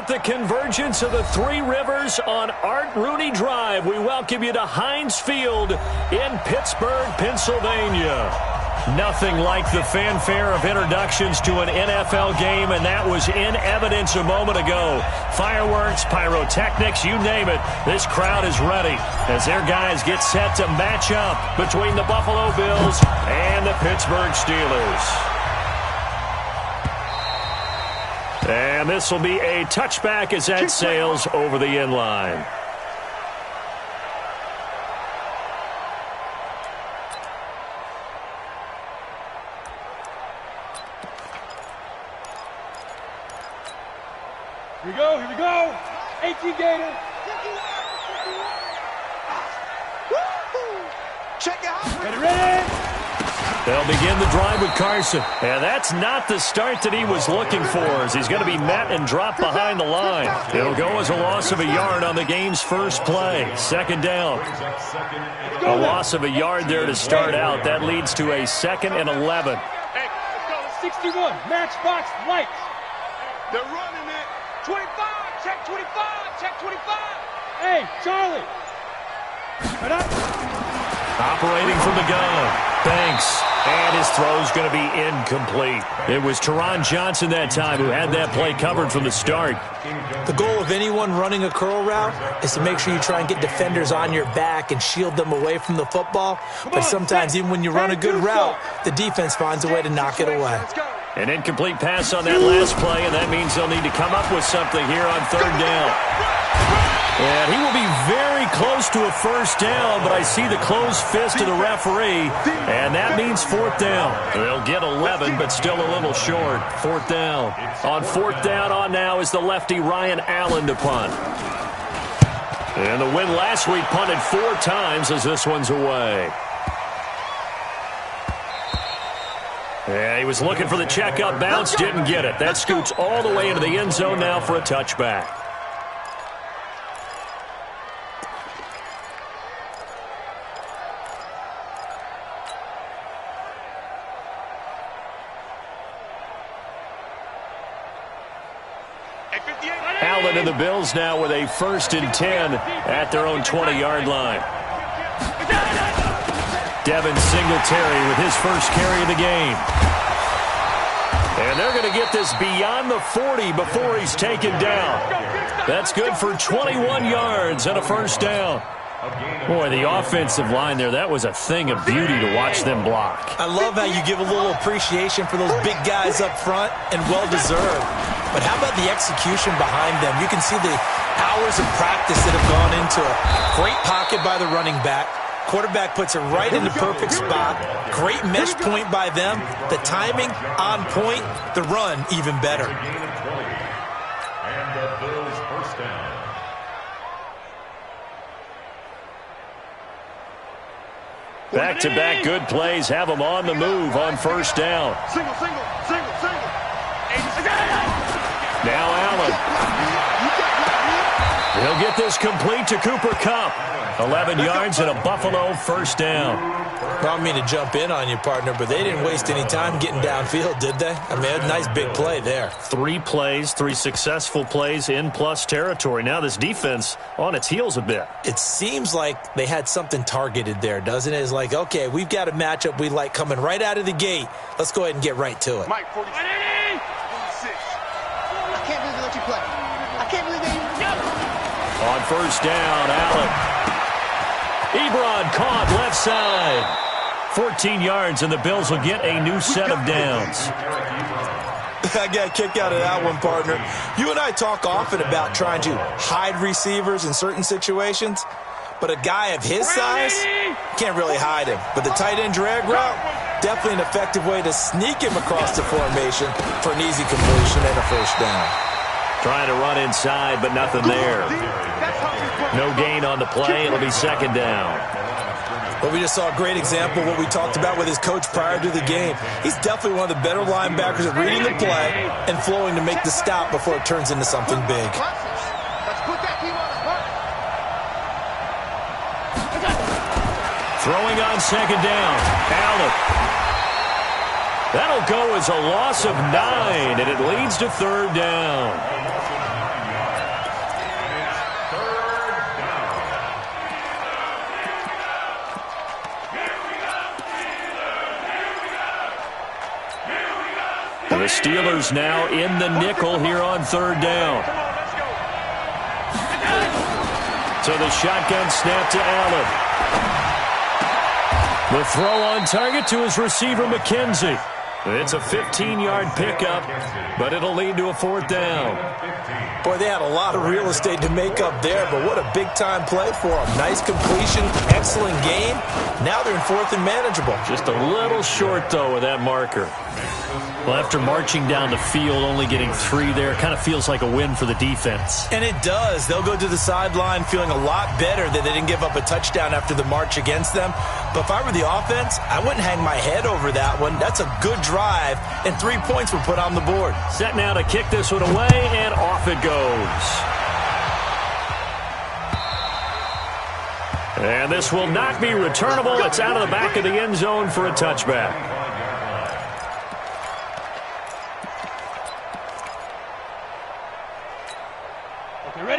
the convergence of the Three Rivers on Art Rooney Drive. We welcome you to Heinz Field in Pittsburgh, Pennsylvania. Nothing like the fanfare of introductions to an NFL game, and that was in evidence a moment ago. Fireworks, pyrotechnics, you name it. This crowd is ready as their guys get set to match up between the Buffalo Bills and the Pittsburgh Steelers. And this will be a touchback as that sails over the end line. Here we go. 18 Gator. Check out. Ready. They'll begin the drive with Carson. And that's not the start that he was looking for, as he's going to be met and dropped behind the line. It'll go as a loss of a yard on the game's first play. Second down. A loss of a yard there to start out. That leads to a 2nd and 11. Hey, let's go. 61. Matchbox lights. They're running it. 25. Check 25. Check 25. Hey, Charlie. Right up. Operating from the gun. Banks. And his throw's going to be incomplete. It was Teron Johnson that time who had that play covered from the start. The goal of anyone running a curl route is to make sure you try and get defenders on your back and shield them away from the football. But sometimes even when you run a good route, the defense finds a way to knock it away. An incomplete pass on that last play, and that means they'll need to come up with something here on third down. And he will be very close to a first down, but I see the closed fist of the referee, and that means fourth down. They'll get 11, but still a little short. Fourth down. On fourth down on now is the lefty Ryan Allen to punt. And the win last week punted 4 times as this one's away. Yeah, he was looking for the check-up bounce, didn't get it. That scoots all the way into the end zone now for a touchback. Allen and the Bills now with a 1st and 10 at their own 20-yard line. Devin Singletary with his first carry of the game. And they're going to get this beyond the 40 before he's taken down. That's good for 21 yards and a first down. Boy, the offensive line there, that was a thing of beauty to watch them block. I love how you give a little appreciation for those big guys up front, and well-deserved. But how about the execution behind them? You can see the hours of practice that have gone into it. Great pocket by the running back. Quarterback puts it right in the perfect spot. Great mesh point by them. The timing on point. The run even better. And the Bills first down. Back-to-back good plays have them on the move on first down. Single. Now Allen. He'll get this complete to Cooper Kupp. 11 yards and a Buffalo first down. I don't mean to jump in on you, partner, but they didn't waste any time getting downfield, did they? I mean, a nice big play there. 3 plays, 3 successful plays in plus territory. Now this defense on its heels a bit. It seems like they had something targeted there, doesn't it? It's like, okay, we've got a matchup we like coming right out of the gate. Let's go ahead and get right to it. Mike, 46. I can't believe they let you play. I can't believe they even On first down, Allen. Ebron caught left side. 14 yards, and the Bills will get a new set of downs. I got a kick out of that one, partner. You and I talk often about trying to hide receivers in certain situations, but a guy of his size can't really hide him. But the tight end drag route, definitely an effective way to sneak him across the formation for an easy completion and a first down. Trying to run inside, but nothing there. No gain on the play. It'll be second down. But we just saw a great example of what we talked about with his coach prior to the game. He's definitely one of the better linebackers at reading the play and flowing to make the stop before it turns into something big. Let's put that team on the front. Throwing on second down. Allen. That'll go as a loss of 9, and it leads to third down. Steelers now in the nickel here on third down. So the shotgun snap to Allen. The throw on target to his receiver, McKenzie. It's a 15-yard pickup, but it'll lead to a fourth down. Boy, they had a lot of real estate to make up there, but what a big-time play for them. Nice completion, excellent game. Now they're in fourth and manageable. Just a little short, though, with that marker. Well, after marching down the field, only getting 3 there, kind of feels like a win for the defense. And it does. They'll go to the sideline feeling a lot better that they didn't give up a touchdown after the march against them. But if I were the offense, I wouldn't hang my head over that one. That's a good drive, and 3 points were put on the board. Set now to kick this one away, and off it goes. And this will not be returnable. It's out of the back of the end zone for a touchback.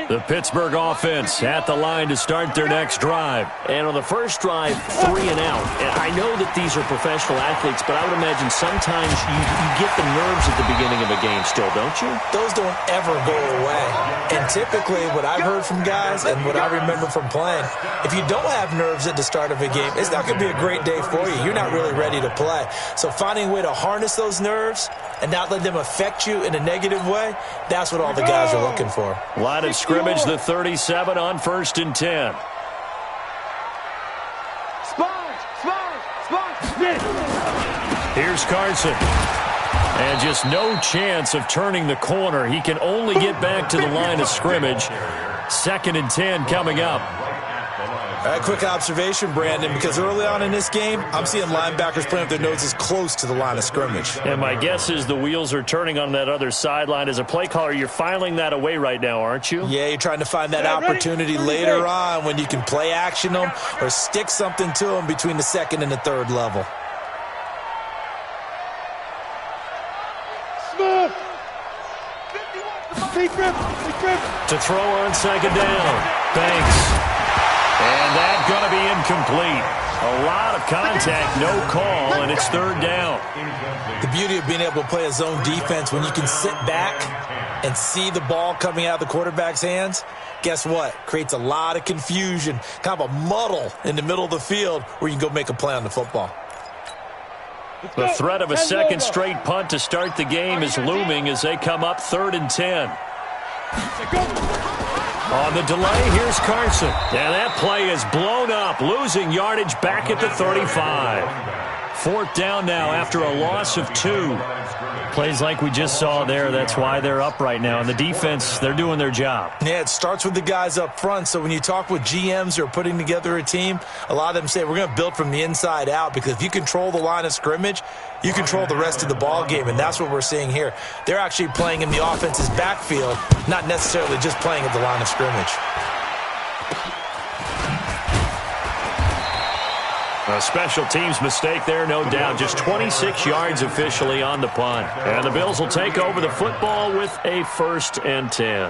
The Pittsburgh offense at the line to start their next drive. And on the first drive, 3 and out. And I know that these are professional athletes, but I would imagine sometimes you get the nerves at the beginning of a game still, don't you? Those don't ever go away. And typically what I've heard from guys and what I remember from playing, if you don't have nerves at the start of a game, it's not going to be a great day for you. You're not really ready to play. So finding a way to harness those nerves and not let them affect you in a negative way, that's what all the guys are looking for. Line of scrimmage, the 37 on 1st and 10. Here's Carson. And just no chance of turning the corner. He can only get back to the line of scrimmage. 2nd and 10 coming up. A quick observation, Brandon, because early on in this game, I'm seeing linebackers playing with their noses close to the line of scrimmage. And my guess is the wheels are turning on that other sideline. As a play caller, you're filing that away right now, aren't you? Yeah, you're trying to find that opportunity later on when you can play action them or stick something to them between the 2nd and the 3rd level. To throw on 2nd down. Banks. And that's going to be incomplete. A lot of contact, no call, and it's 3rd down. The beauty of being able to play a zone defense when you can sit back and see the ball coming out of the quarterback's hands, guess what? Creates a lot of confusion, kind of a muddle in the middle of the field where you can go make a play on the football. The threat of a second straight punt to start the game is looming as they come up 3rd and 10. On the delay, here's Carson. And that play is blown up, losing yardage back at the 35. 4th down now after a loss of 2. Plays like we just saw there, that's why they're up right now. And the defense, they're doing their job. Yeah, it starts with the guys up front. So when you talk with GMs who are putting together a team, a lot of them say we're going to build from the inside out, because if you control the line of scrimmage, you control the rest of the ball game, and that's what we're seeing here. They're actually playing in the offense's backfield, not necessarily just playing at the line of scrimmage. A special teams mistake there, no doubt. Just 26 yards officially on the punt. And the Bills will take over the football with a 1st and 10.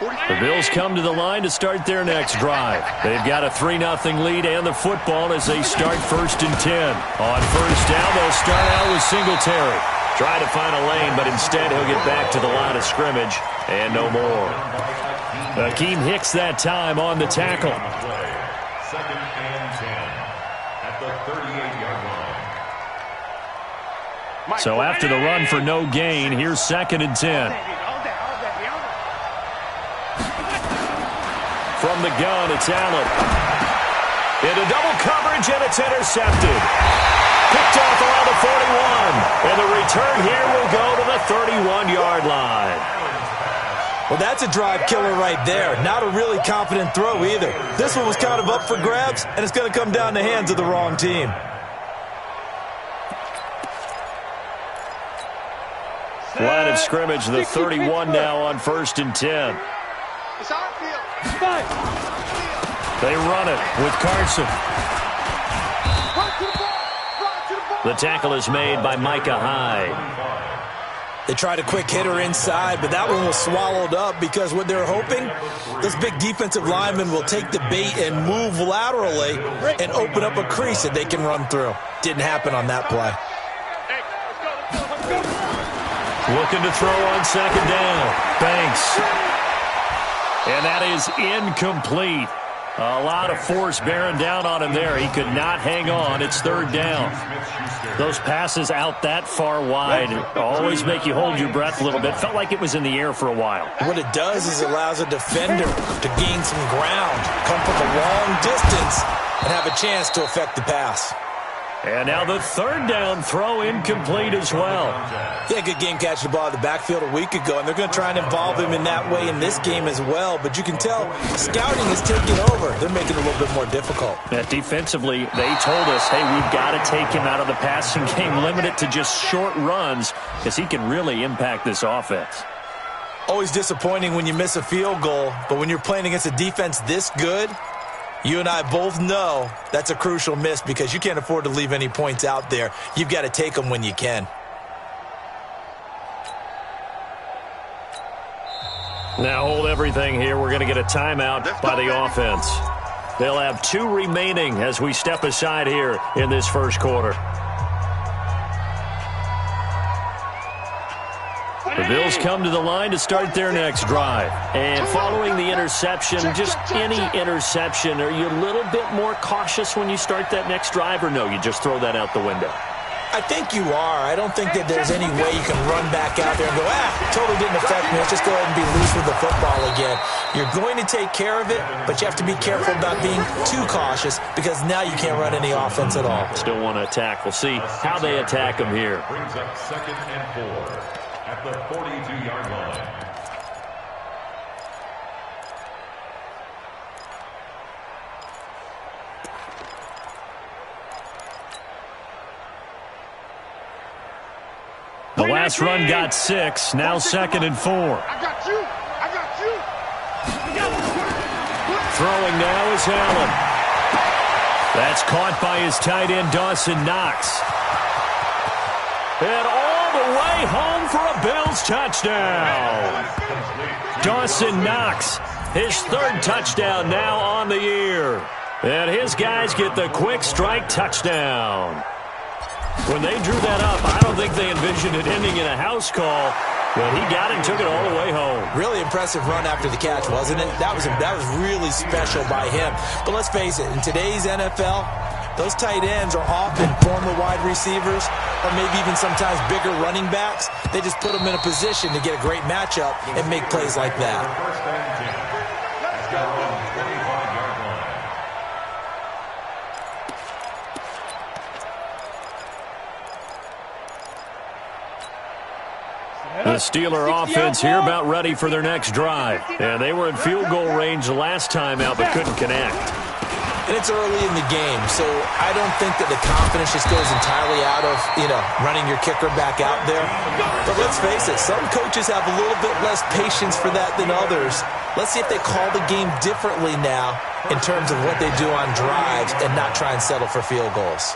The Bills come to the line to start their next drive. They've got a 3-0 lead and the football as they start 1st and 10. On 1st down, they'll start out with Singletary. Try to find a lane, but instead he'll get back to the line of scrimmage and no more. Akeem Hicks that time on the tackle. 2nd and 10 at the 38-yard line. So after the run for no gain, here's 2nd and 10. From the gun, it's Allen. Into double coverage, and it's intercepted. Picked off around the 41. And the return here will go to the 31-yard line. Well, that's a drive killer right there. Not a really confident throw either. This one was kind of up for grabs, and it's going to come down the hands of the wrong team. Line of scrimmage, the 31 now on 1st and 10. It's our field. They run it with Carson. The tackle is made by Micah Hyde. They tried a quick hitter inside, but that one was swallowed up because what they're hoping, those big defensive linemen will take the bait and move laterally and open up a crease that they can run through. Didn't happen on that play. Looking to throw on second down. Banks. And that is incomplete. A lot of force bearing down on him there. He could not hang on. It's third down. Those passes out that far wide always make you hold your breath a little bit. Felt like it was in the air for a while. What it does is it allows a defender to gain some ground, come from a long distance, and have a chance to affect the pass. And now the third down throw incomplete as well. Yeah, good game catching the ball at the backfield a week ago, and they're going to try and involve him in that way in this game as well. But you can tell scouting is taking over. They're making it a little bit more difficult. Defensively, they told us, hey, we've got to take him out of the passing game, limit it to just short runs, because he can really impact this offense. Always disappointing when you miss a field goal, but when you're playing against a defense this good, you and I both know that's a crucial miss because you can't afford to leave any points out there. You've got to take them when you can. Now hold everything here. We're going to get a timeout by the offense. They'll have 2 remaining as we step aside here in this first quarter. The Bills come to the line to start their next drive. And following the interception, just any interception, are you a little bit more cautious when you start that next drive, or no, you just throw that out the window? I think you are. I don't think that there's any way you can run back out there and go, totally didn't affect me. Let's just go ahead and be loose with the football again. You're going to take care of it, but you have to be careful about being too cautious because now you can't run any offense at all. Still want to attack. We'll see how they attack them here. Brings up 2nd and 4 at the 42-yard line. The last run got 6. Now 2nd and 4. I got you. I got you. Throwing now is Allen. That's caught by his tight end, Dawson Knox. And all the way home for a Bills touchdown. Dawson Knox, his 3rd touchdown now on the year. And his guys get the quick strike touchdown. When they drew that up, I don't think they envisioned it ending in a house call, but he got it and took it all the way home. Really impressive run after the catch, wasn't it? That was really special by him. But let's face it, in today's NFL, those tight ends are often former wide receivers or maybe even sometimes bigger running backs. They just put them in a position to get a great matchup and make plays like that. The Steeler offense here about ready for their next drive. And they were in field goal range the last time out but couldn't connect. And it's early in the game, so I don't think that the confidence just goes entirely out of, running your kicker back out there. But let's face it, some coaches have a little bit less patience for that than others. Let's see if they call the game differently now in terms of what they do on drives and not try and settle for field goals.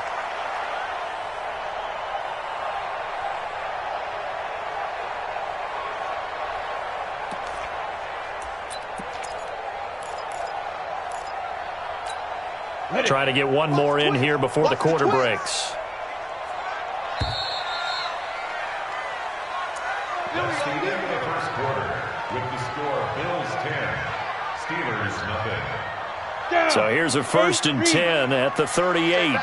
Trying to get one more in here before the quarter breaks. That's the end of the first quarter with the score Bills 10, Steelers nothing. So here's a 1st and 10 at the 38.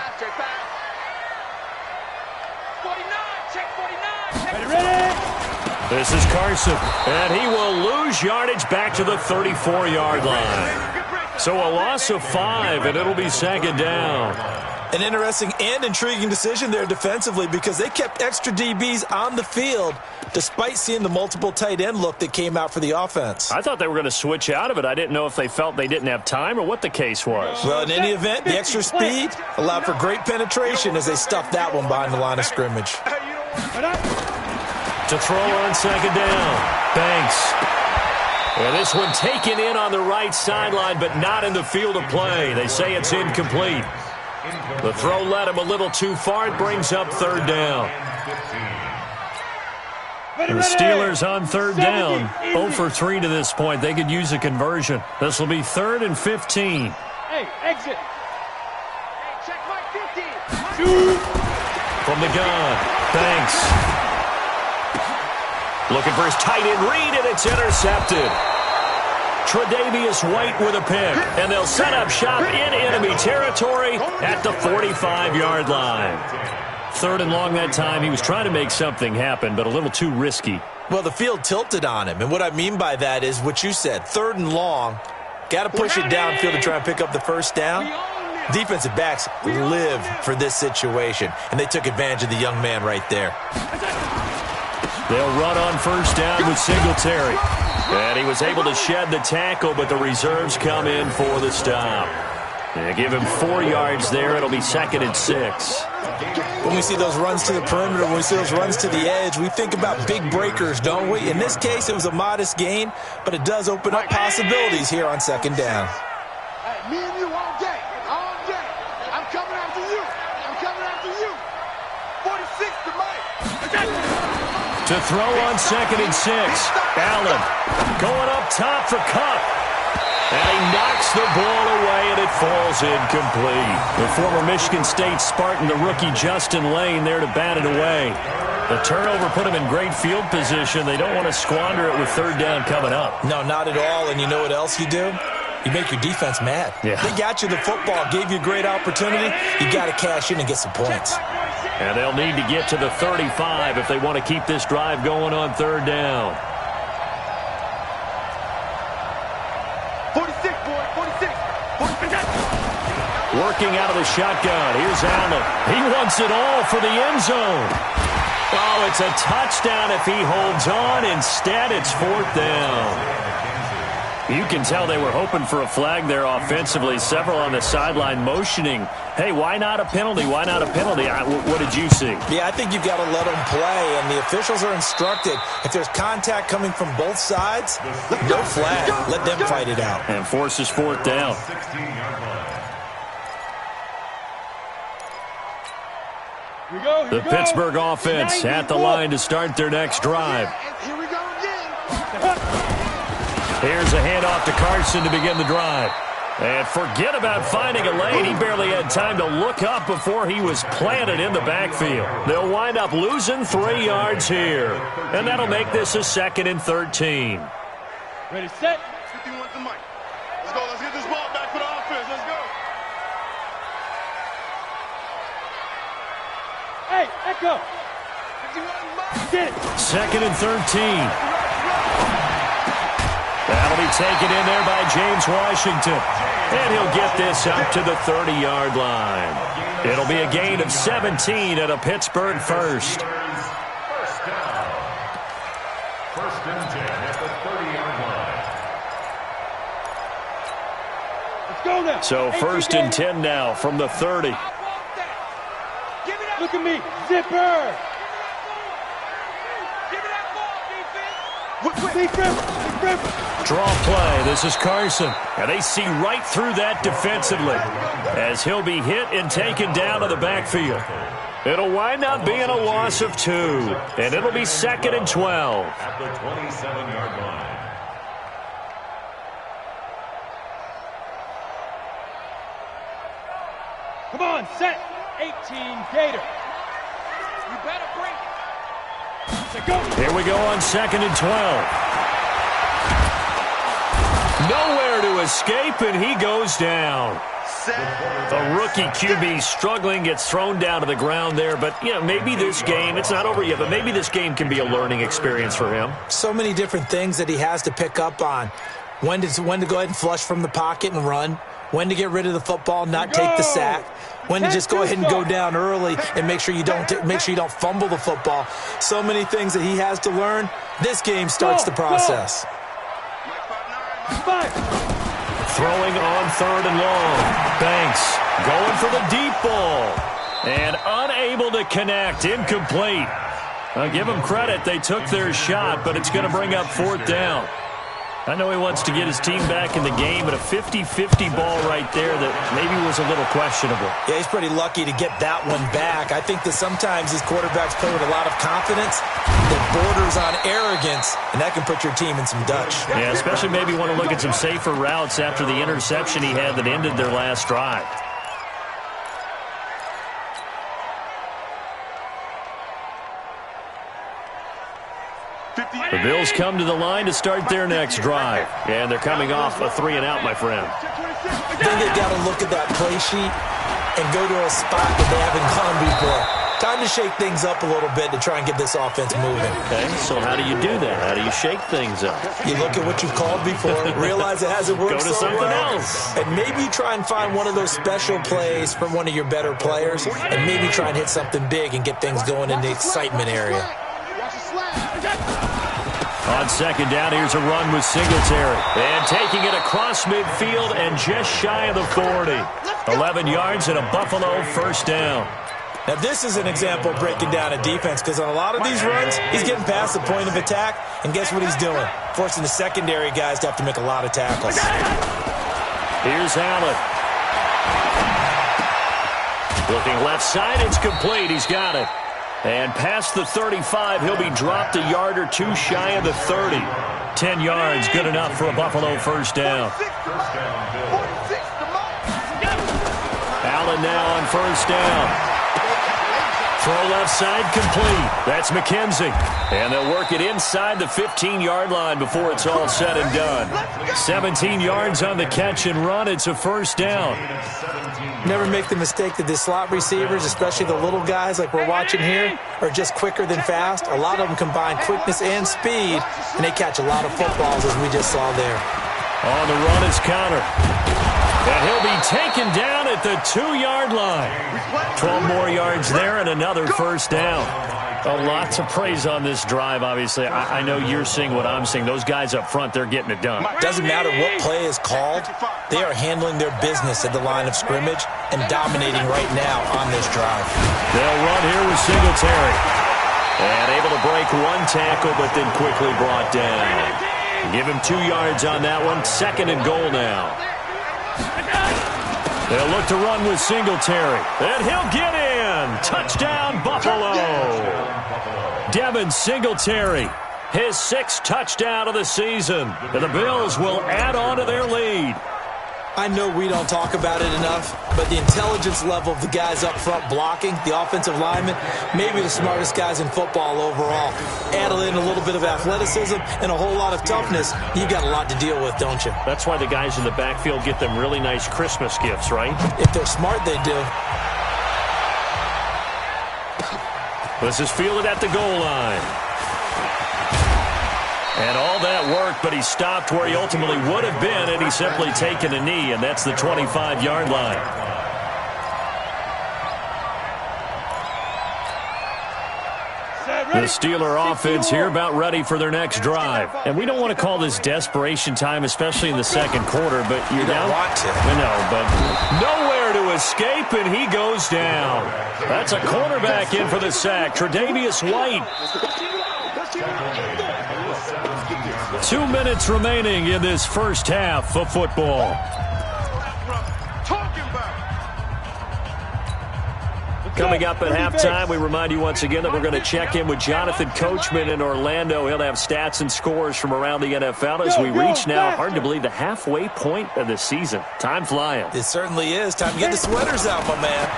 This is Carson, and he will lose yardage back to the 34-yard line. So a loss of 5, and it'll be 2nd down. An interesting and intriguing decision there defensively because they kept extra DBs on the field despite seeing the multiple tight end look that came out for the offense. I thought they were going to switch out of it. I didn't know if they felt they didn't have time or what the case was. Well, in any event, the extra speed allowed for great penetration as they stuffed that one behind the line of scrimmage. To throw on 2nd down, Banks. And this one taken in on the right sideline, but not in the field of play. They say it's incomplete. The throw led him a little too far. It brings up 3rd down. The Steelers on third down, 0 for 3 to this point. They could use a conversion. This will be 3rd and 15. Hey, exit. Hey, check my 50. From the gun, Banks. Looking for his tight end read, and it's intercepted. Tre'Davious White with a pick, and they'll set up shop in enemy territory at the 45-yard line. 3rd and long that time. He was trying to make something happen, but a little too risky. Well, the field tilted on him, and what I mean by that is what you said. 3rd and long, got to push it downfield to try and pick up the first down. Defensive backs live for this situation, and they took advantage of the young man right there. They'll run on first down with Singletary. And he was able to shed the tackle, but the reserves come in for the stop. They give him 4 yards there. It'll be 2nd and 6. When we see those runs to the perimeter, when we see those runs to the edge, we think about big breakers, don't we? In this case, it was a modest gain, but it does open up possibilities here on 2nd down. Hey, me and you all day. All day. I'm coming after you. I'm coming after you. 46 to Mike. To throw on 2nd and 6. Allen going up top for Cup. And he knocks the ball away, and it falls incomplete. The former Michigan State Spartan, the rookie Justin Lane, there to bat it away. The turnover put him in great field position. They don't want to squander it with 3rd down coming up. No, not at all. And you know what else you do? You make your defense mad. Yeah. They got you the football, gave you a great opportunity. You got to cash in and get some points. And they'll need to get to the 35 if they want to keep this drive going on 3rd down. 46, boy. 46. 46. Working out of the shotgun. Here's Allen. He wants it all for the end zone. Oh, it's a touchdown if he holds on. Instead, it's 4th down. You can tell they were hoping for a flag there offensively. Several on the sideline motioning, hey, why not a penalty? Why not a penalty? What did you see? Yeah, I think you've got to let them play, and the officials are instructed. If there's contact coming from both sides, no flag. Let them fight it out. And forces 4th down. The Pittsburgh offense at the line to start their next drive. Here we go again. Here's a handoff to Carson to begin the drive. And forget about finding a lane. He barely had time to look up before he was planted in the backfield. They'll wind up losing 3 yards here. And that'll make this a 2nd and 13. Ready, set. 51 to Mike. Let's go. Let's get this ball back for the offense. Let's go. Hey, Echo. 51 Mike. Get it. 2nd and 13. That'll be taken in there by James Washington. And he'll get this up to the 30-yard line. It'll be a gain of 17 at a Pittsburgh first. First down. 1st and 10 at the 30-yard line. Let's go now. So 1st and 10 now from the 30. Look at me. Zipper. Draw play. This is Carson. And they see right through that defensively as he'll be hit and taken down to the backfield. It'll wind up being a loss of 2. And it'll be 2nd and 12. At the 27-yard line. Come on, set. 18 Gator. You better bring it. Here we go on 2nd and 12. Nowhere to escape, and he goes down. A rookie QB struggling, gets thrown down to the ground there. But, you know, maybe this game, it's not over yet, but maybe this game can be a learning experience for him. So many different things that he has to pick up on. When to go ahead and flush from the pocket and run. When to get rid of the football, not take the sack. When to just go ahead and go down early and make sure you don't fumble the football. So many things that he has to learn. This game starts the process. Throwing on 3rd and long. Banks going for the deep ball. And unable to connect. Incomplete. I'll give them credit. They took their shot, but it's going to bring up 4th down. I know he wants to get his team back in the game, but a 50-50 ball right there that maybe was a little questionable. Yeah, he's pretty lucky to get that one back. I think that sometimes these quarterbacks play with a lot of confidence that borders on arrogance, and that can put your team in some Dutch. Yeah, especially maybe want to look at some safer routes after the interception he had that ended their last drive. The Bills come to the line to start their next drive. And they're coming off a 3-and-out, my friend. I think they've got to look at that play sheet and go to a spot that they haven't gone before. Time to shake things up a little bit to try and get this offense moving. Okay, so how do you do that? How do you shake things up? You look at what you've called before, realize it hasn't worked Go to so something well, else. and maybe try and find one of those special plays from one of your better players, and maybe try and hit something big and get things going in the excitement area. On second down, here's a run with Singletary. And taking it across midfield and just shy of the 40. 11 yards and a Buffalo first down. Now, this is an example of breaking down a defense, because on a lot of these runs, he's getting past the point of attack, and guess what he's doing? Forcing the secondary guys to have to make a lot of tackles. Here's Allen. Looking left side, it's complete. He's got it. And past the 35, he'll be dropped a yard or two shy of the 30. 10 yards, good enough for a Buffalo first down. Allen now on first down. Throw left side complete. That's McKenzie. And they'll work it inside the 15-yard line before it's all said and done. 17 yards on the catch and run. It's a first down. Never make the mistake that the slot receivers, especially the little guys like we're watching here, are just quicker than fast. A lot of them combine quickness and speed, and they catch a lot of footballs, as we just saw there. On the run is Connor. And he'll be taken down at the 2-yard line. 12 more yards there and another first down. Lots of praise on this drive, obviously. I know you're seeing what I'm seeing. Those guys up front, they're getting it done. Doesn't matter what play is called. They are handling their business at the line of scrimmage and dominating right now on this drive. They'll run here with Singletary. And able to break one tackle, but then quickly brought down. Give him 2 yards on that one. Second and goal now. They'll look to run with Singletary. And he'll get in. Touchdown, Buffalo. Devin Singletary, his 6th touchdown of the season. And the Bills will add on to their lead. I know we don't talk about it enough, but the intelligence level of the guys up front blocking, the offensive linemen, maybe the smartest guys in football overall. Add in a little bit of athleticism and a whole lot of toughness, you've got a lot to deal with, don't you? That's why the guys in the backfield get them really nice Christmas gifts, right? If they're smart, they do. This is fielded at the goal line. And all that work, but he stopped where he ultimately would have been had he simply taken a knee, and that's the 25-yard line. The Steeler offense here about ready for their next drive. And we don't want to call this desperation time, especially in the second quarter, but you're down. Want to. I know, but nowhere to escape, and he goes down. That's a cornerback in for the sack, Tre'Davious White. 2 minutes remaining in this first half of football. Coming up at halftime, we remind you once again that we're going to check in with Jonathan Coachman in Orlando. He'll have stats and scores from around the NFL as we reach now, hard to believe, the halfway point of the season. Time flying. It certainly is. Time to get the sweaters out, my man.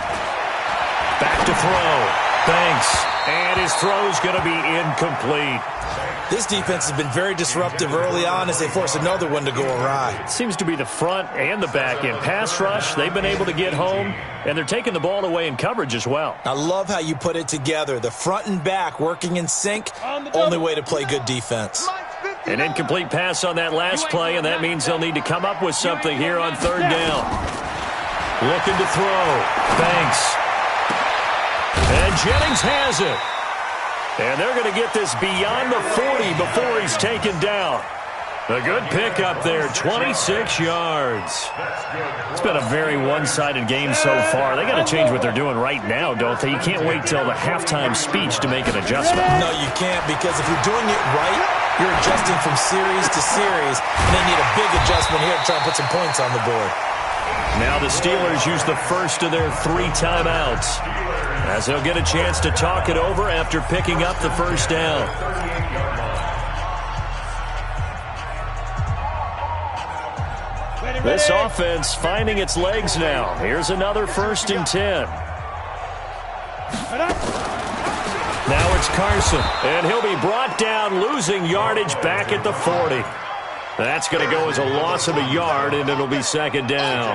Back to throw. Banks. And his throw's going to be incomplete. This defense has been very disruptive early on as they force another one to go awry. It seems to be the front and the back end. Pass rush, they've been able to get home, and they're taking the ball away in coverage as well. I love how you put it together. The front and back working in sync, only way to play good defense. An incomplete pass on that last play, and that means they'll need to come up with something here on third down. Looking to throw. Banks. And Jennings has it. And they're going to get this beyond the 40 before he's taken down. A good pickup there, 26 yards. It's been a very one-sided game so far. They got to change what they're doing right now, don't they? You can't wait till the halftime speech to make an adjustment. No, you can't, because if you're doing it right, you're adjusting from series to series, and they need a big adjustment here to try and put some points on the board. Now the Steelers use the first of their 3 timeouts, as they'll get a chance to talk it over after picking up the first down. This offense finding its legs now. Here's another 1st and 10. Now it's Carson, and he'll be brought down, losing yardage back at the 40. That's going to go as a loss of a yard, and it'll be 2nd down.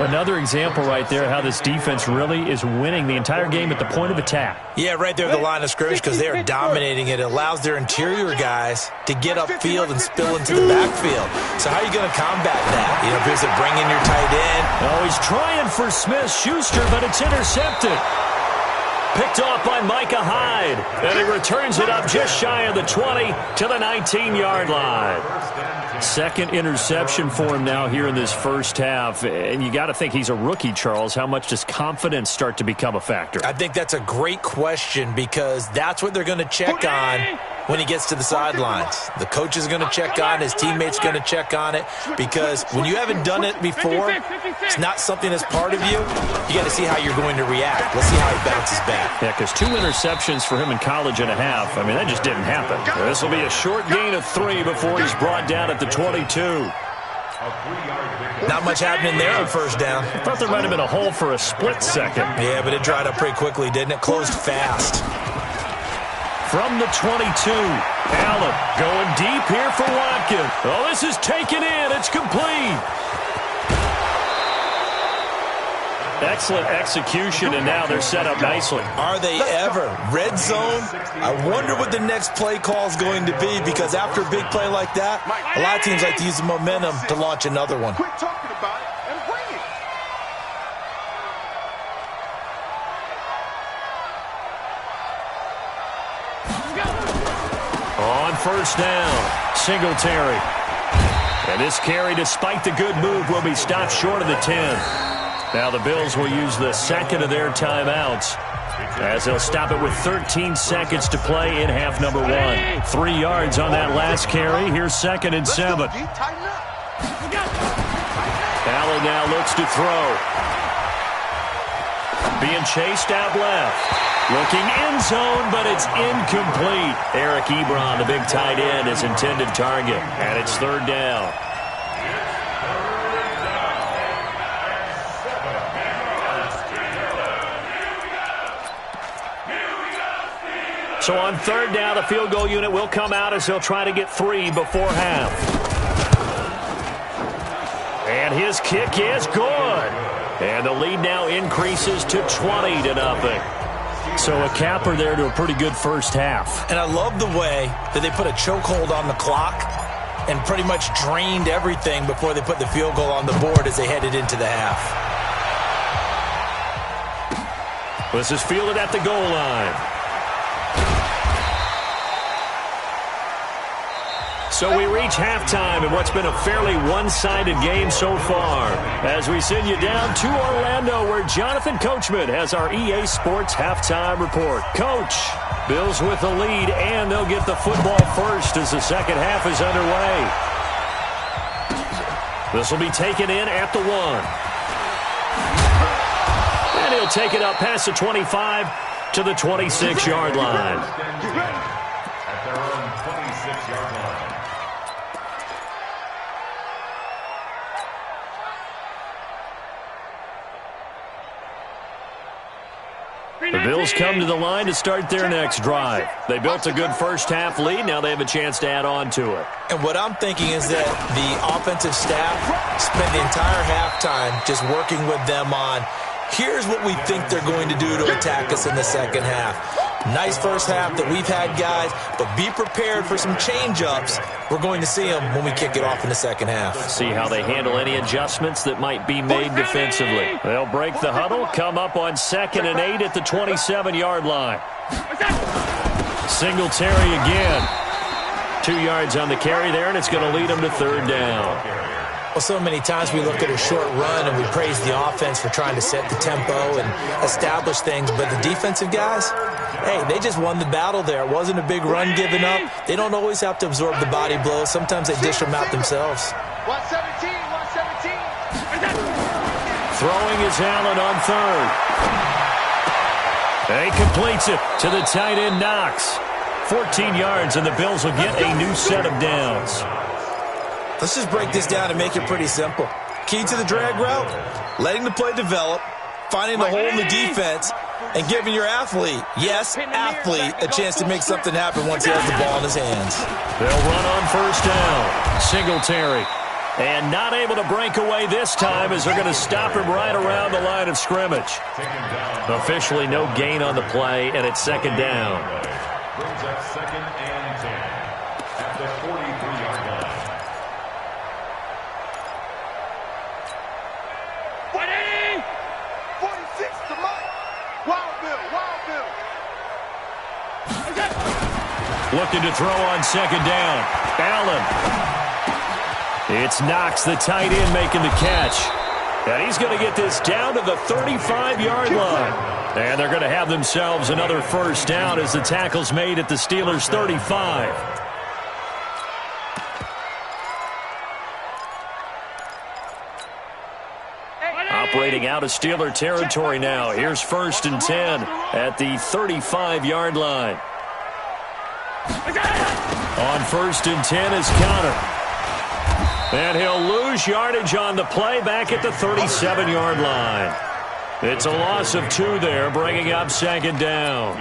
Another example right there how this defense really is winning the entire game at the point of attack. Yeah, right there at the line of scrimmage, because they are dominating it. It allows their interior guys to get upfield and spill into the backfield. So how are you going to combat that? You know, because bring in your tight end. Oh, he's trying for Smith-Schuster, but it's intercepted. Picked off by Micah Hyde, and he returns it up just shy of the 20 to the 19-yard line. 2nd interception for him now here in this first half, and you got to think he's a rookie, Charles. How much does confidence start to become a factor? I think that's a great question, because that's what they're going to check on when he gets to the sidelines. The coach is going to check on, his teammates going to check on it, because when you haven't done it before, it's not something that's part of you. You got to see how you're going to react. Let's see how he bounces back. Yeah, because 2 interceptions for him in college and a half. I mean, that just didn't happen. This will be a short gain of 3 before he's brought down at the 22. Not much happening there on 1st down. I thought there might have been a hole for a split second. Yeah, but it dried up pretty quickly, didn't it? Closed fast. From the 22, Allen going deep here for Watkins. Oh, this is taken in. It's complete. Excellent execution, and now they're set up nicely. Are they ever? Red zone? I wonder what the next play call is going to be, because after a big play like that, a lot of teams like to use the momentum to launch another one. Quit talking about it and bring it. On 1st down, Singletary. And this carry, despite the good move, will be stopped short of the 10. Now the Bills will use the 2nd of their timeouts, as they'll stop it with 13 seconds to play in half number 1. 3 yards on that last carry. Here's 2nd and 7. Allen now looks to throw. Being chased out left. Looking end zone, but it's incomplete. Eric Ebron, the big tight end, is intended target. And it's 3rd down. So on 3rd down, the field goal unit will come out as they'll try to get 3 before half. And his kick is good. And the lead now increases to 20-0. So a capper there to a pretty good first half. And I love the way that they put a chokehold on the clock and pretty much drained everything before they put the field goal on the board as they headed into the half. This is fielded at the goal line. So we reach halftime in what's been a fairly one-sided game so far, as we send you down to Orlando, where Jonathan Coachman has our EA Sports halftime report. Coach, Bills with the lead, and they'll get the football first as the second half is underway. This will be taken in at the 1. And he'll take it up past the 25 to the 26-yard line. At their own 26-yard line. The Bills come to the line to start their next drive. They built a good first half lead. Now they have a chance to add on to it. And what I'm thinking is that the offensive staff spent the entire halftime just working with them on, here's what we think they're going to do to attack us in the second half. Nice first half that we've had, guys, but be prepared for some change-ups. We're going to see them when we kick it off in the second half. See how they handle any adjustments that might be made defensively. They'll break the huddle, come up on 2nd and 8 at the 27-yard line. Singletary again. 2 yards on the carry there, and it's going to lead them to 3rd down. Well, so many times we look at a short run and we praise the offense for trying to set the tempo and establish things, but the defensive guys, hey, they just won the battle there. It wasn't a big run given up. They don't always have to absorb the body blows. Sometimes they dish them out themselves. 117, 117. Throwing is Allen on third. He completes it to the tight end, Knox. 14 yards, and the Bills will get a new set of downs. Let's just break this down and make it pretty simple. Key to the drag route, letting the play develop, finding the hole in the defense, and giving your athlete, yes, athlete, a chance to make something happen once he has the ball in his hands. They'll run on first down. Singletary. And not able to break away this time as they're going to stop him right around the line of scrimmage. Officially no gain on the play, and it's second down. Brings up 2nd and 10 at the 43-yard line. 46 to Mike. Wild Bill. Looking to throw on second down. Allen. It's Knox, the tight end, making the catch. And he's going to get this down to the 35-yard line. And they're going to have themselves another first down as the tackle's made at the Steelers' 35. Operating out of Steeler territory now. Here's 1st and 10 at the 35-yard line. On 1st and 10 is Connor. And he'll lose yardage on the play back at the 37-yard line. It's a loss of 2 there, bringing up second down.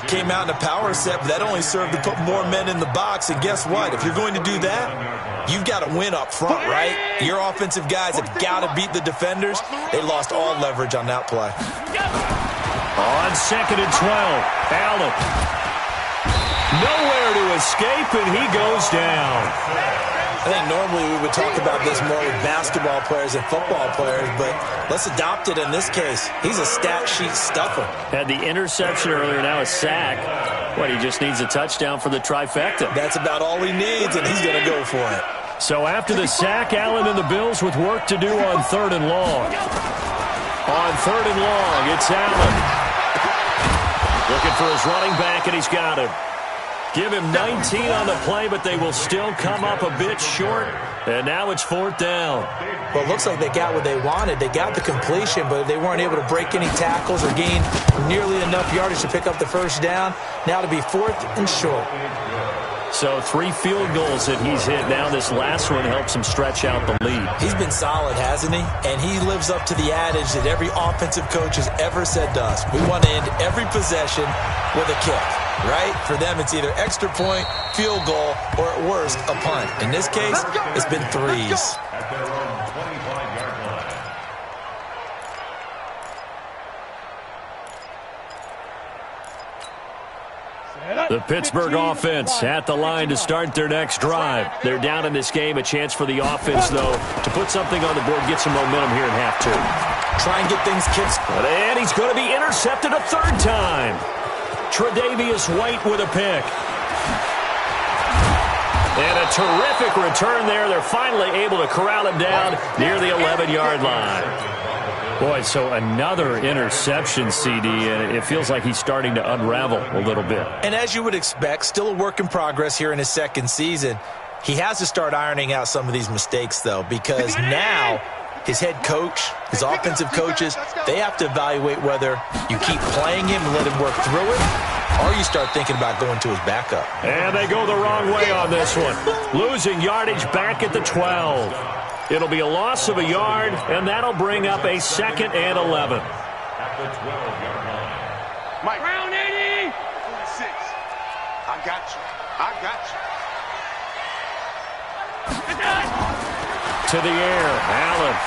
Came out in a power set, but that only served to put more men in the box. And guess what? If you're going to do that, you've got to win up front, right? Your offensive guys have got to beat the defenders. They lost all leverage on that play. On 2nd and 12, Allen. Nowhere to escape, and he goes down. I think normally we would talk about this more with basketball players and football players, but let's adopt it in this case. He's a stat sheet stuffer. Had the interception earlier, now a sack. What, he just needs a touchdown for the trifecta. That's about all he needs, and he's going to go for it. So after the sack, Allen and the Bills with work to do on 3rd and long. On 3rd and long, it's Allen. Looking for his running back, and he's got him. Give him 19 on the play, but they will still come up a bit short. And now it's 4th down. Well, it looks like they got what they wanted. They got the completion, but they weren't able to break any tackles or gain nearly enough yardage to pick up the first down. Now to be 4th and short. So 3 field goals that he's hit now. This last one helps him stretch out the lead. He's been solid, hasn't he? And he lives up to the adage that every offensive coach has ever said to us. We want to end every possession with a kick, right? For them, it's either extra point, field goal, or at worst, a punt. In this case, it's been 3s. At their own 25-yard line. The Pittsburgh offense at the line to start their next drive. They're down in this game. A chance for the offense, though, to put something on the board, get some momentum here in half 2. Try and get things kicked. And he's going to be intercepted a 3rd time. Tre'Davious White with a pick. And a terrific return there. They're finally able to corral him down near the 11-yard line. Boy, so another interception, CD, and it feels like he's starting to unravel a little bit. And as you would expect, still a work in progress here in his 2nd season. He has to start ironing out some of these mistakes, though, because now his head coach, his offensive coaches, they have to evaluate whether you keep playing him and let him work through it, or you start thinking about going to his backup. And they go the wrong way on this one. Losing yardage back at the 12. It'll be a loss of a yard, and that'll bring up a 2nd and 11. At the 12-yard line. Mike. Round 80. 46. I got you. I got you. To the air, Allen.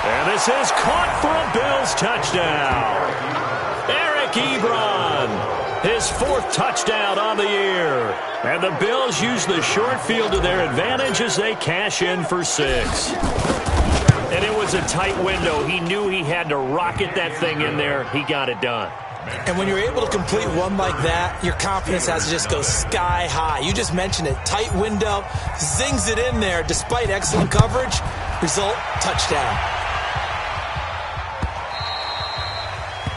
And this is caught for a Bills touchdown. Eric Ebron. His 4th touchdown on the year. And the Bills use the short field to their advantage as they cash in for 6. And it was a tight window. He knew he had to rocket that thing in there. He got it done. And when you're able to complete one like that, your confidence has to just go sky high. You just mentioned it. Tight window, zings it in there despite excellent coverage. Result, touchdown.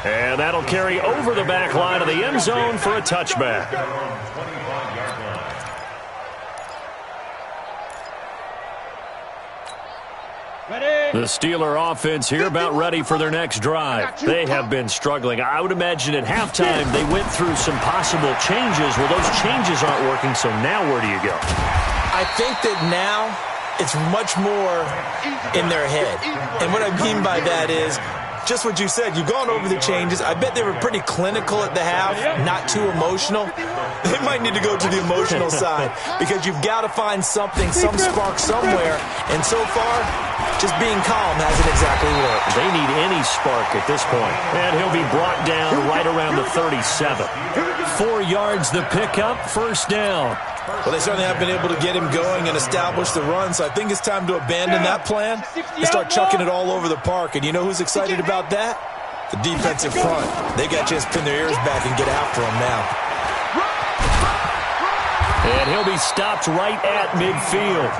And that'll carry over the back line of the end zone for a touchback. The Steeler offense here about ready for their next drive. They have been struggling. I would imagine at halftime they went through some possible changes. Well, those changes aren't working, so now where do you go? I think that now it's much more in their head. And what I mean by that is just what you said. You've gone over the changes. I bet they were pretty clinical at the half, not too emotional. They might need to go to the emotional side because you've got to find something, some spark somewhere. And so far, just being calm hasn't exactly worked. They need any spark at this point. And he'll be brought down right around the 37. 4 yards the pickup, first down. Well, they certainly have been able to get him going and establish the run, so I think it's time to abandon that plan and start chucking it all over the park. And you know who's excited about that? The defensive front. They got a chance to pin their ears back and get after him now. And he'll be stopped right at midfield.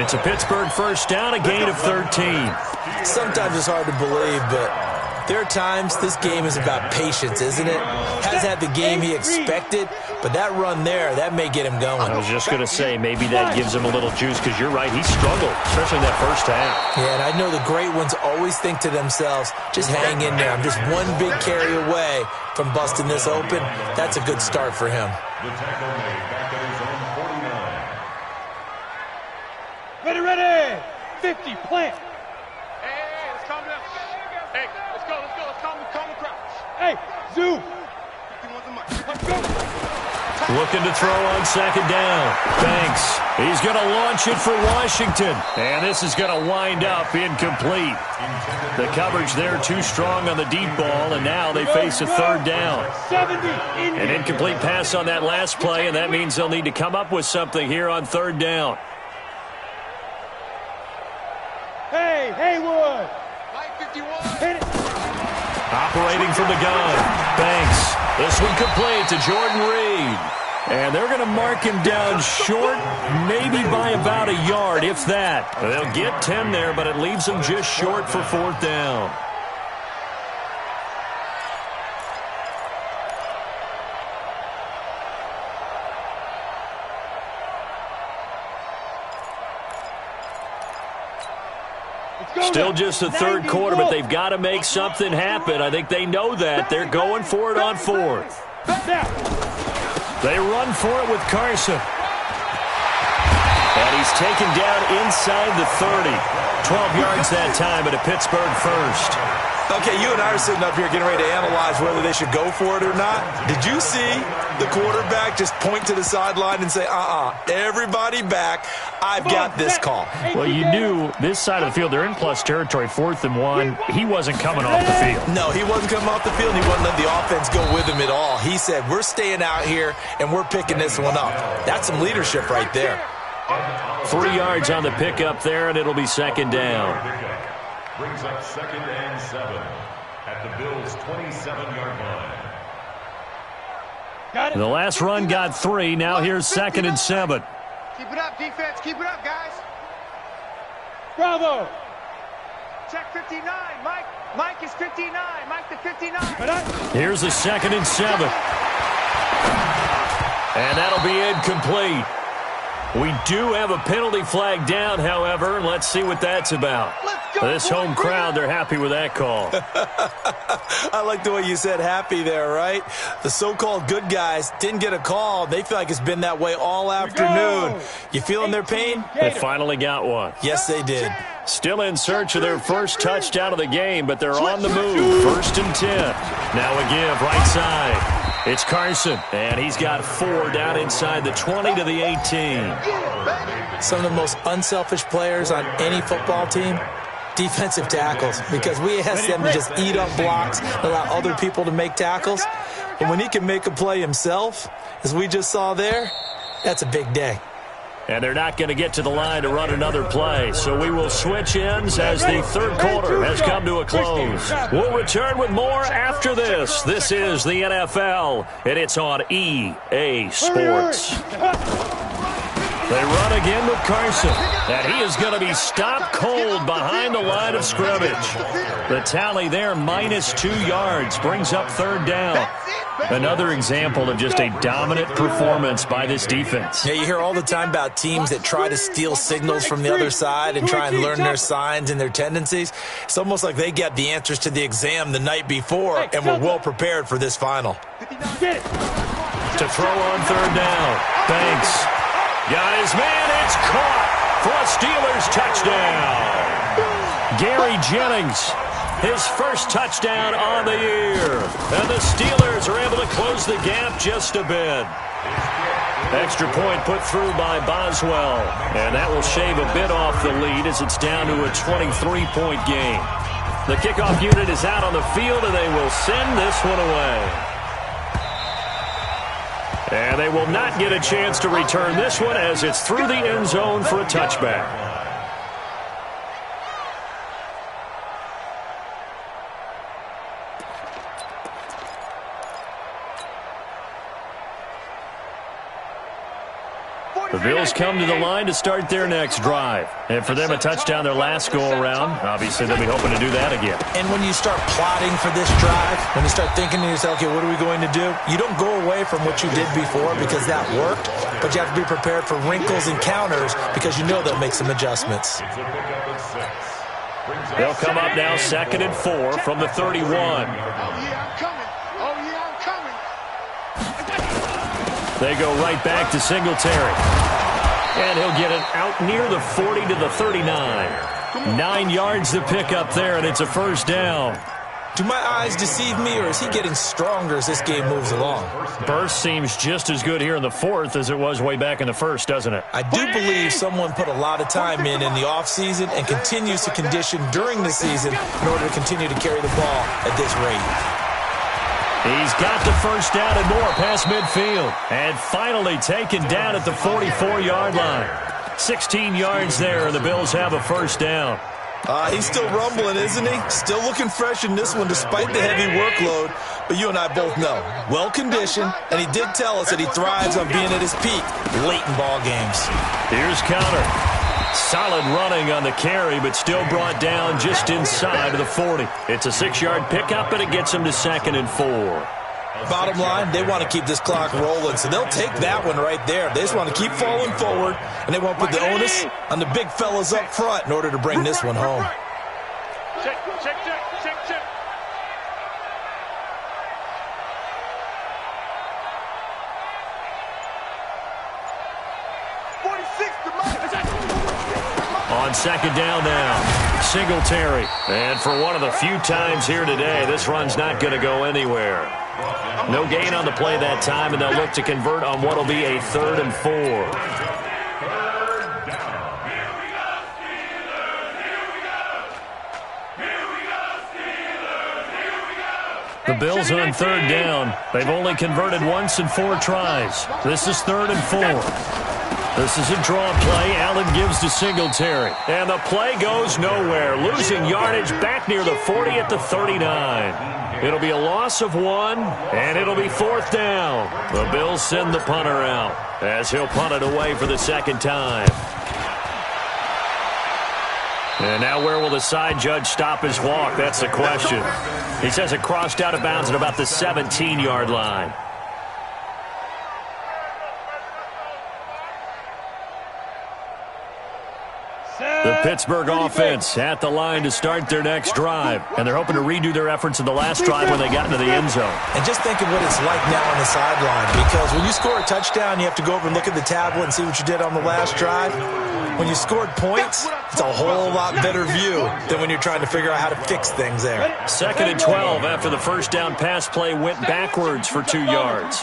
It's a Pittsburgh first down, a gain of 13. Sometimes it's hard to believe, but there are times this game is about patience, isn't it? Has had the game he expected, but that run there, that may get him going. I was just going to say, maybe that gives him a little juice because you're right, he struggled, especially in that first half. Yeah, and I know the great ones always think to themselves, just hang in there. I'm just one big carry away from busting this open. That's a good start for him. The tackle made back at his own 49. Ready. 50, plant. Hey, let's calm down. Hey, let's go. Calm the crowd. Hey, Zoo. Let's go. Looking to throw on second down. Banks. He's going to launch it for Washington. And this is going to wind up incomplete. The coverage there too strong on the deep ball, and now they face a third down. 70. An incomplete pass on that last play, and that means they'll need to come up with something here on third down. Hey, Haywood. Mike 51. Hit it. Operating from the gun. Banks. This one complete to Jordan Reed. And they're going to mark him down short, maybe by about a yard, if that. They'll get 10 there, but it leaves them just short for fourth down. Still just the third quarter, but they've got to make something happen. I think they know that. They're going for it on fourth. They run for it with Carson. And he's taken down inside the 30. 12 yards that time at a Pittsburgh first. Okay, you and I are sitting up here getting ready to analyze whether they should go for it or not. Did you see the quarterback just point to the sideline and say, everybody back, I've got this call? Well, you knew this side of the field, they're in plus territory, 4th and 1. He wasn't coming off the field. No, he wasn't coming off the field. He wasn't letting the offense go with him at all. He said, we're staying out here, and we're picking this one up. That's some leadership right there. 3 yards on the pickup there, and it'll be second down. Brings up 2nd and 7 at the Bills' 27-yard line. Got it. The last run got 3. Now here's 2nd and 7. Keep it up, defense. Keep it up, guys. Bravo. Check 59. Mike is 59. Mike to 59. Here's the 2nd and 7. And that'll be incomplete. We do have a penalty flag down, however. Let's see what that's about. This home crowd, they're happy with that call. I like the way you said happy there, right? The so-called good guys didn't get a call. They feel like it's been that way all afternoon. You feeling their pain? They finally got one. Yes, they did. Still in search of their first touchdown of the game, but they're on the move. 1st and 10. Now a give, right side. It's Carson, and he's got 4 down inside the 20 to the 18. Some of the most unselfish players on any football team, defensive tackles, because we ask them to just eat up blocks, allow other people to make tackles. But when he can make a play himself, as we just saw there, that's a big day. And they're not going to get to the line to run another play. So we will switch ends as the third quarter has come to a close. We'll return with more after this. This is the NFL, and it's on EA Sports. They run again with Carson, and he is going to be stopped cold behind the line of scrimmage. The tally there, -2 yards, brings up third down. Another example of just a dominant performance by this defense. Yeah, you hear all the time about teams that try to steal signals from the other side and try and learn their signs and their tendencies. It's almost like they get the answers to the exam the night before and were well prepared for this final. To throw on third down, Banks. Got his man, it's caught for a Steelers touchdown. Gary Jennings, his first touchdown on the year. And the Steelers are able to close the gap just a bit. Extra point put through by Boswell. And that will shave a bit off the lead as it's down to a 23-point game. The kickoff unit is out on the field, and they will send this one away. And they will not get a chance to return this one as it's through the end zone for a touchback. The Bills come to the line to start their next drive. And for them, a touchdown their last go-around. Obviously, they'll be hoping to do that again. And when you start plotting for this drive, when you start thinking to yourself, okay, what are we going to do? You don't go away from what you did before because that worked, but you have to be prepared for wrinkles and counters because you know they'll make some adjustments. They'll come up now 2nd and 4 from the 31. Oh, yeah, I'm coming. Oh, yeah, I'm coming. They go right back to Singletary. And he'll get it out near the 40 to the 39. 9 yards to pick up there, and it's a first down. Do my eyes deceive me, or is he getting stronger as this game moves along? Burst seems just as good here in the fourth as it was way back in the first, doesn't it? I do believe someone put a lot of time in the offseason and continues to condition during the season in order to continue to carry the ball at this rate. He's got the first down and more past midfield. And finally taken down at the 44-yard line. 16 yards there, and the Bills have a first down. He's still rumbling, isn't he? Still looking fresh in this one despite the heavy workload. But you and I both know, well-conditioned, and he did tell us that he thrives on being at his peak late in ball games. Here's Conner. Solid running on the carry, but still brought down just inside of the 40. It's a 6-yard pickup, and it gets him to 2nd and 4. Bottom line, they want to keep this clock rolling, so they'll take that one right there. They just want to keep falling forward, and they want to put the onus on the big fellas up front in order to bring this one home. Check, check, check, check, check. On 2nd down now, Singletary. And for one of the few times here today, this run's not going to go anywhere. No gain on the play that time, and they'll look to convert on what will be a 3rd and 4. The Bills on 3rd down. They've only converted once in 4 tries. This is 3rd and 4. This is a draw play. Allen gives to Singletary. And the play goes nowhere. Losing yardage back near the 40 at the 39. It'll be a loss of 1, and it'll be 4th down. The Bills send the punter out as he'll punt it away for the 2nd time. And now where will the side judge stop his walk? That's the question. He says it crossed out of bounds at about the 17-yard line. The Pittsburgh offense at the line to start their next drive. And they're hoping to redo their efforts in the last drive when they got into the end zone. And just think of what it's like now on the sideline. Because when you score a touchdown, you have to go over and look at the tablet and see what you did on the last drive. When you scored points, it's a whole lot better view than when you're trying to figure out how to fix things there. 2nd and 12 after the first down pass play went backwards for 2 yards.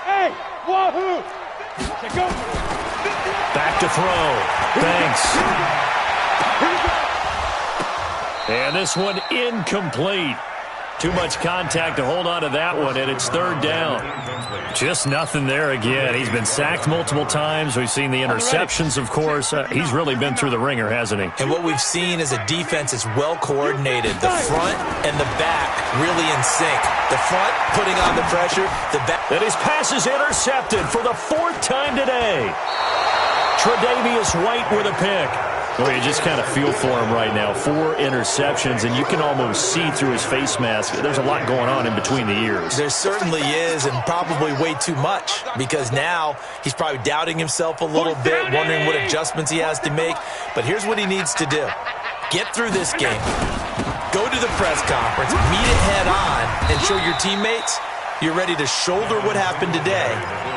Hey, wahoo! Back to throw. Banks. And this one incomplete. Too much contact to hold on to that one, and it's third down. Just nothing there again. He's been sacked multiple times. We've seen the interceptions, of course. He's really been through the ringer, hasn't he? And what we've seen is a defense that's well coordinated. The front and the back really in sync. The front putting on the pressure. The back. And his pass is intercepted for the fourth time today. Tre'Davious White with a pick. Well, you just kind of feel for him right now. 4 interceptions, and you can almost see through his face mask. There's a lot going on in between the ears. There certainly is, and probably way too much, because now he's probably doubting himself a little bit, wondering what adjustments he has to make. But here's what he needs to do. Get through this game. Go to the press conference, meet it head on, and show your teammates you're ready to shoulder what happened today,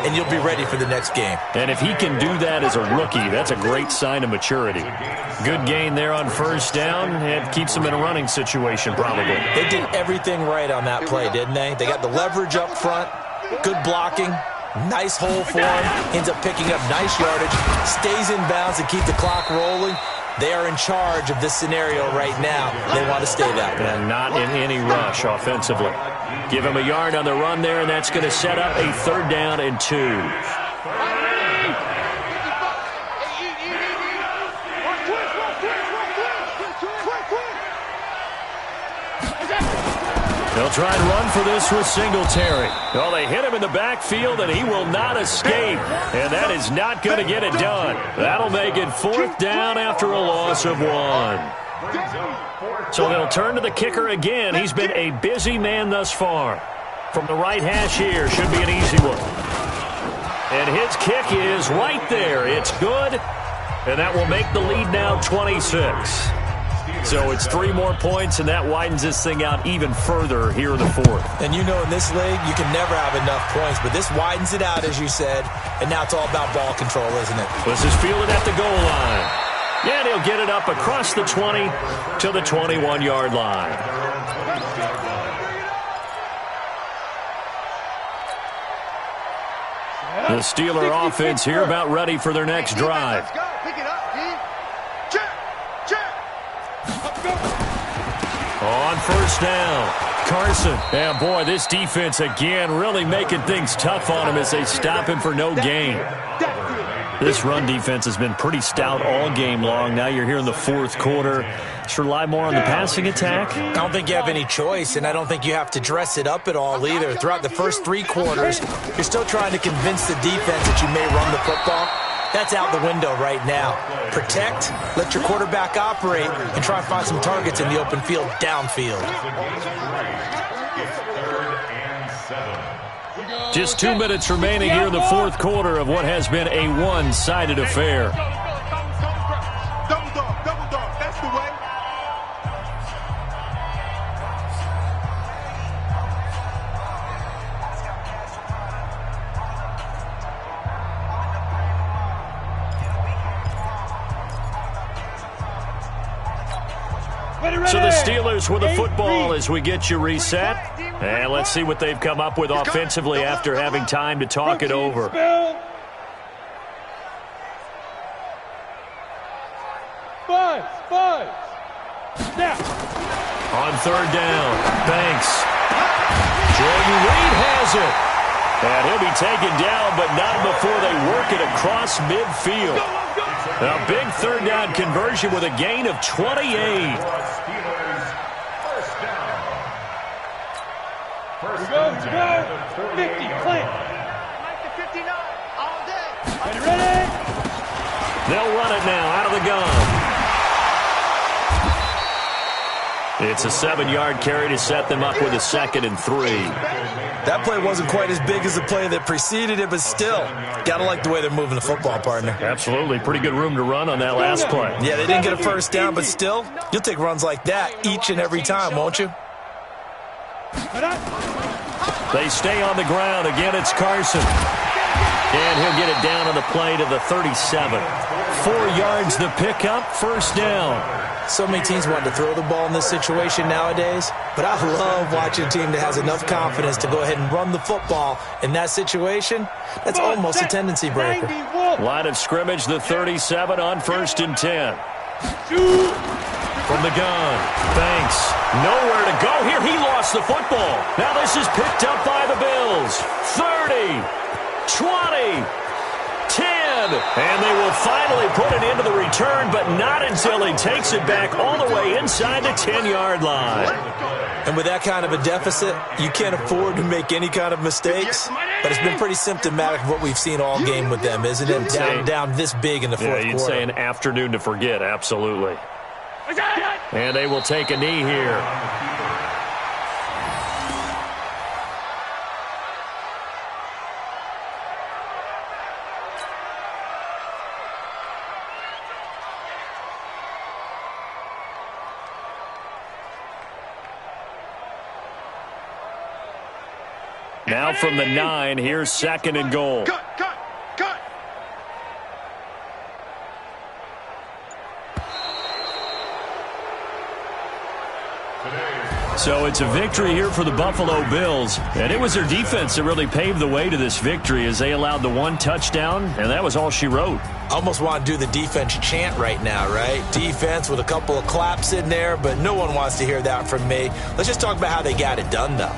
and you'll be ready for the next game. And if he can do that as a rookie, that's a great sign of maturity. Good gain there on first down. It keeps him in a running situation, probably. They did everything right on that play, didn't they? They got the leverage up front, good blocking, nice hole for him, ends up picking up nice yardage, stays in bounds to keep the clock rolling. They are in charge of this scenario right now. They want to stay that way. And not in any rush offensively. Give him a yard on the run there, and that's going to set up a third down and 2. They'll try and run for this with Singletary. Well, they hit him in the backfield, and he will not escape. And that is not going to get it done. That'll make it fourth down after a loss of 1. So they'll turn to the kicker again. He's been a busy man thus far. From the right hash here, should be an easy one. And his kick is right there. It's good, and that will make the lead now 26. So it's 3 more points, and that widens this thing out even further here in the fourth. And you know in this league, you can never have enough points, but this widens it out, as you said, and now it's all about ball control, isn't it? This is fielded at the goal line. Yeah, he'll get it up across the 20 to the 21-yard line. The Steeler offense here about ready for their next drive. On first down, Carson. And boy, this defense again really making things tough on him as they stop him for no gain. This run defense has been pretty stout all game long. Now you're here in the fourth quarter. Should rely more on the passing attack. I don't think you have any choice, and I don't think you have to dress it up at all either. Throughout the first 3 quarters, you're still trying to convince the defense that you may run the football. That's out the window right now. Protect, let your quarterback operate, and try and find some targets in the open field downfield. Just 2 minutes remaining here in the fourth quarter of what has been a one-sided affair. Double dog, that's the way. So the Steelers with the football as we get you reset. And let's see what they've come up with offensively after having time to talk it over. Five. Snap. On third down, Banks. Jordan Reed has it. And he'll be taken down, but not before they work it across midfield. A big third down conversion with a gain of 28. Go. 50, clamp. Like the 59, all day. Ready? They'll run it now out of the gun. It's a 7-yard carry to set them up with a 2nd and 3. That play wasn't quite as big as the play that preceded it, but still, gotta like the way they're moving the football, partner. Absolutely. Pretty good room to run on that last play. Yeah, they didn't get a first down, but still, you'll take runs like that each and every time, won't you? They stay on the ground. Again, it's Carson. And he'll get it down on the play to the 37. 4 yards the pickup, first down. So many teams want to throw the ball in this situation nowadays, but I love watching a team that has enough confidence to go ahead and run the football. In that situation, that's almost a tendency breaker. Line of scrimmage, the 37 on 1st and 10. from the gun. Banks, nowhere to go here. He lost the football. Now this is picked up by the Bills. 30, 20, 10. And they will finally put an end to the return, but not until he takes it back all the way inside the 10-yard line. And with that kind of a deficit, you can't afford to make any kind of mistakes. But it's been pretty symptomatic of what we've seen all game with them, isn't it? Down this big in the fourth quarter. Yeah, you'd say an afternoon to forget, absolutely. And they will take a knee here. Now from the 9, here's 2nd and goal. Cut. So it's a victory here for the Buffalo Bills. And it was their defense that really paved the way to this victory as they allowed the 1 touchdown, and that was all she wrote. Almost want to do the defense chant right now, right? Defense with a couple of claps in there, but no one wants to hear that from me. Let's just talk about how they got it done, though.